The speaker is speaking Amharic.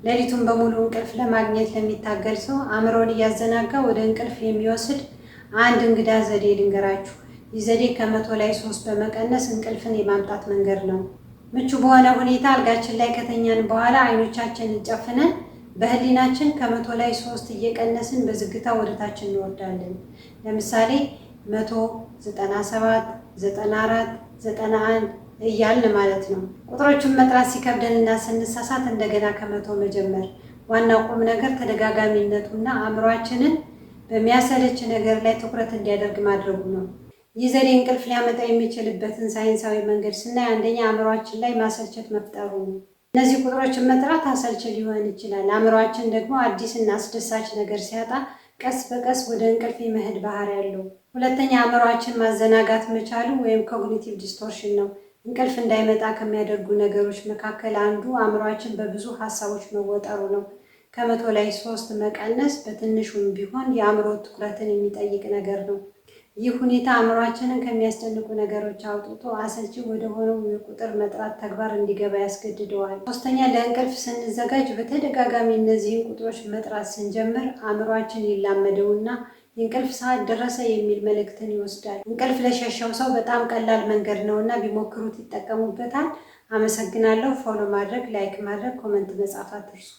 ሌሊቱን በሙሉ እንቅልፍ ለማግኘት ለሚታገል ሰው አእምሮን እያዘናጋ ወደ እንቅልፍ የሚወስድ አንድ እንግዳ ዘዴ ልንገራችሁ። ይህ ዘዴ ከ100 ላይ 3 በመቀነስ እንቅልፍን የማምጣት መንገድ ነው። ምቹ በሆነ ሁኔታ አልጋችን ላይ ከተኛን በኋላ አይኖቻችንን ጨፍነን በህሊናችን ከ100 ላይ 3 እየቀነስን በዝግታ ወደታች እንወርዳለን። ለምሳሌ 100፣ 97፣ 94፣ 91 እያልን ማለት ነው። ቁጥሮቹን መጥራት ሲከብደን እና ስንሳሳት እንደገና ከ100 መጀመር። ዋናው ቁም ነገር ተደጋጋሚነቱና አእምሯችንን በሚያሰለች ነገር ላይ ትኩረት እንዲያደርግ ማድረጉ ነው። ይህ ዘዴ እንቅልፍ ሊያመጣ የሚችልበትን ሳይንሳዊ መንገድ ስናይ አንደኛ አእምሯችን ላይ ማሰልቸት መፍጠሩ ነው። እነዚህ ቁጥሮችን መጥራት አሰልች ሊሆን ይችላል። አእምሯችን ደግሞ አዲስና አስደሳች ነገር ሲያጣ ቀስ በቀስ ወደ እንቅልፍ የመሄድ ባህሪ ያለው። ሁለተኛ አእምሯችን ማዘናጋት መቻሉ ወይም ኮግኒቲቭ ዲስቶርሽን ነው። እንቅልፍ እንዳይመጣ ከሚያደርጉ ነገሮች መካከል አንዱ አእምሯችን በብዙ ሀሳቦች መወጠሩ ነው። ከ100 ላይ 3 መቀነስ በትንሹም ቢሆን የአእምሮ ትኩረትን የሚጠይቅ ነገር ነው። ይህ ሁኔታ አእምሯችንን ከሚያስጨንቁ ነገሮች አውጥቶ አሰልቺ ወደ ሆነው የቁጥር መጥራት ተግባር እንዲገባ ያስገድደዋል። ሶስተኛ ለእንቅልፍ ስንዘጋጅ በተደጋጋሚ እነዚህን ቁጥሮች መጥራት ስንጀምር አእምሯችን ይላመደውና የእንቅልፍ ሰዓት ደረሰ የሚል መልእክትን ይወስዳል። እንቅልፍ ለሸሸው ሰው በጣም ቀላል መንገድ ነውና ቢሞክሩት ይጠቀሙበታል። አመሰግናለሁ። ፎሎ ማድረግ፣ ላይክ ማድረግ፣ ኮመንት መጻፍ አትርሱ።